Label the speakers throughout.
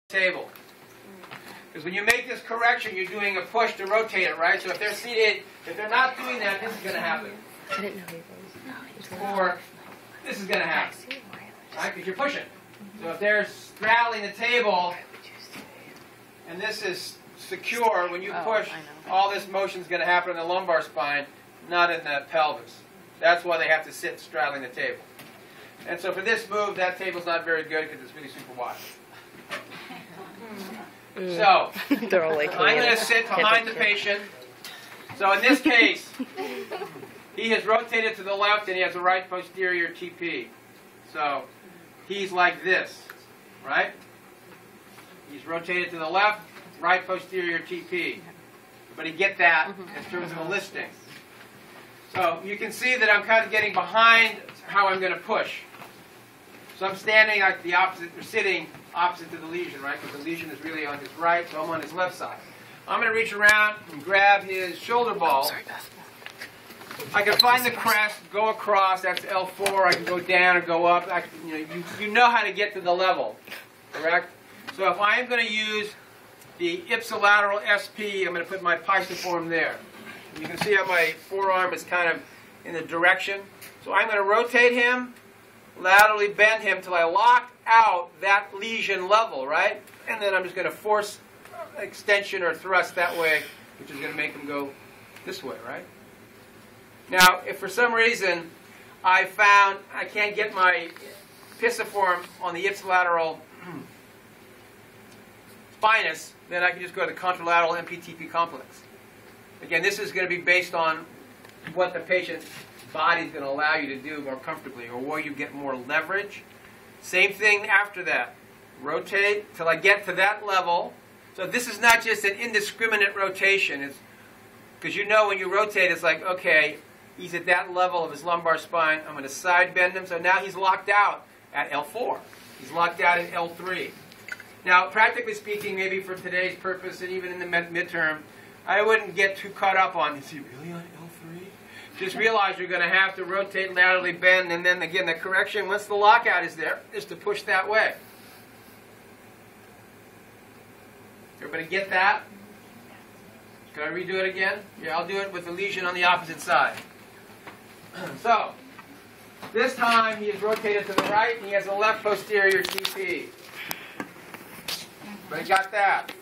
Speaker 1: table. Because when you make this correction, you're doing a push to rotate it, right? So if they're seated, if they're not doing that, this is going to happen.
Speaker 2: I didn't know he was.
Speaker 1: Or this is going to happen, right? Because you're pushing. So if they're straddling the table, and this is secure, when you push, all this motion is going to happen in the lumbar spine, not in the pelvis. That's why they have to sit straddling the table. And so for this move, that table's not very good because it's really super wide. So,
Speaker 2: They're all like,
Speaker 1: I'm going to sit behind the patient. So in this case, he has rotated to the left and he has a right posterior TP. So he's like this, right? He's rotated to the left, right posterior TP. But you get that in terms of a listing. So you can see that I'm kind of getting behind how I'm going to push. So I'm standing like the opposite, or sitting opposite to the lesion, right? Because the lesion is really on his right, so I'm on his left side. I'm going to reach around and grab his shoulder ball. I can find the crest, go across, that's L4. I can go down and go up. You know how to get to the level, correct? So if I am going to use the ipsilateral SP, I'm going to put my pisiform there. And you can see how my forearm is kind of in the direction. So I'm going to rotate him, laterally bend him till I lock out that lesion level, right? And then I'm just going to force extension or thrust that way, which is going to make him go this way, right? Now, if for some reason I found I can't get my pisiform on the ipsilateral spinous, then I can just go to the contralateral MPTP complex. Again, this is going to be based on what the patient's body is going to allow you to do more comfortably, or where you get more leverage. Same thing after that. Rotate till I get to that level. So this is not just an indiscriminate rotation. It's because you know when you rotate, it's like, okay, he's at that level of his lumbar spine. I'm going to side bend him. So now he's locked out at L4. He's locked out at L3. Now, practically speaking, maybe for today's purpose and even in the midterm, I wouldn't get too caught up on, is he really on L3? Just realize you're going to have to rotate, laterally bend, and then again, the correction, once the lockout is there, is to push that way. Everybody get that? Can I redo it again? Yeah, I'll do it with the lesion on the opposite side. So, this time he is rotated to the right, and he has a left posterior TP. Everybody got that?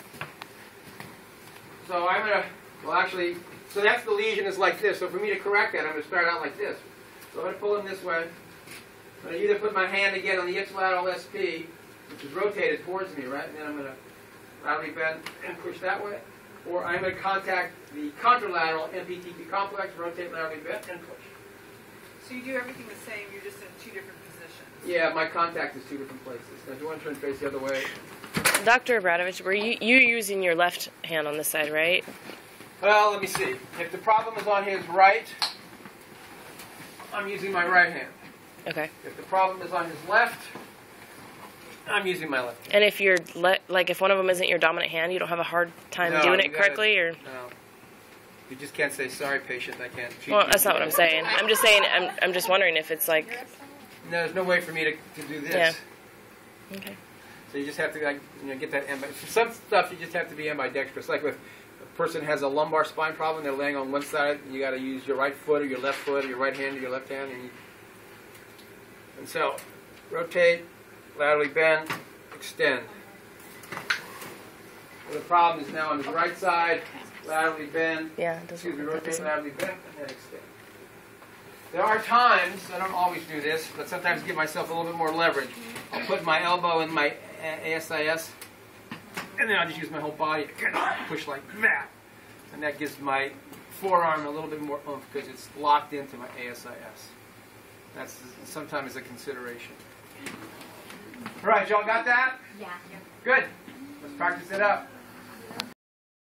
Speaker 1: So I'm going to, well actually, so that's the lesion is like this. So for me to correct that, I'm going to start out like this. So I'm going to pull him this way. I'm going to either put my hand again on the ipsilateral SP, which is rotated towards me, right? And then I'm going to laterally bend and push that way. Or I'm going to contact the contralateral MPTP complex, rotate, laterally bend, and push.
Speaker 3: So you do everything the same, you're just in two different positions.
Speaker 1: Yeah, my contact is two different places. Now, if you want to turn face the other way.
Speaker 2: Dr. Abradovich, were you using your left hand on this side, right?
Speaker 1: Well, let me see. If the problem is on his right, I'm using my right hand.
Speaker 2: Okay.
Speaker 1: If the problem is on his left, I'm using my left hand.
Speaker 2: And if you're like if one of them isn't your dominant hand, you don't have a hard time doing it correctly, or
Speaker 1: no? You just can't say sorry, patient. I can't treat
Speaker 2: well,
Speaker 1: you.
Speaker 2: that's not what I'm saying. I'm just saying. I'm just wondering if it's like.
Speaker 1: No, there's no way for me to do this.
Speaker 2: Yeah. Okay.
Speaker 1: So you just have to get that. For some stuff, you just have to be ambidextrous. Like if a person has a lumbar spine problem, they're laying on one side, you got to use your right foot or your left foot or your right hand or your left hand. And so, rotate, laterally bend, extend. Well, the problem is now on his right side, laterally bend.
Speaker 2: Yeah, it doesn't.
Speaker 1: Rotate, laterally bend, and then extend. There are times, I don't always do this, but sometimes give myself a little bit more leverage. I'll put my elbow in my ASIS, and then I'll just use my whole body to push like that. And that gives my forearm a little bit more oomph because it's locked into my ASIS. That's sometimes a consideration. All right, y'all got that?
Speaker 4: Yeah.
Speaker 1: Good. Let's practice it up.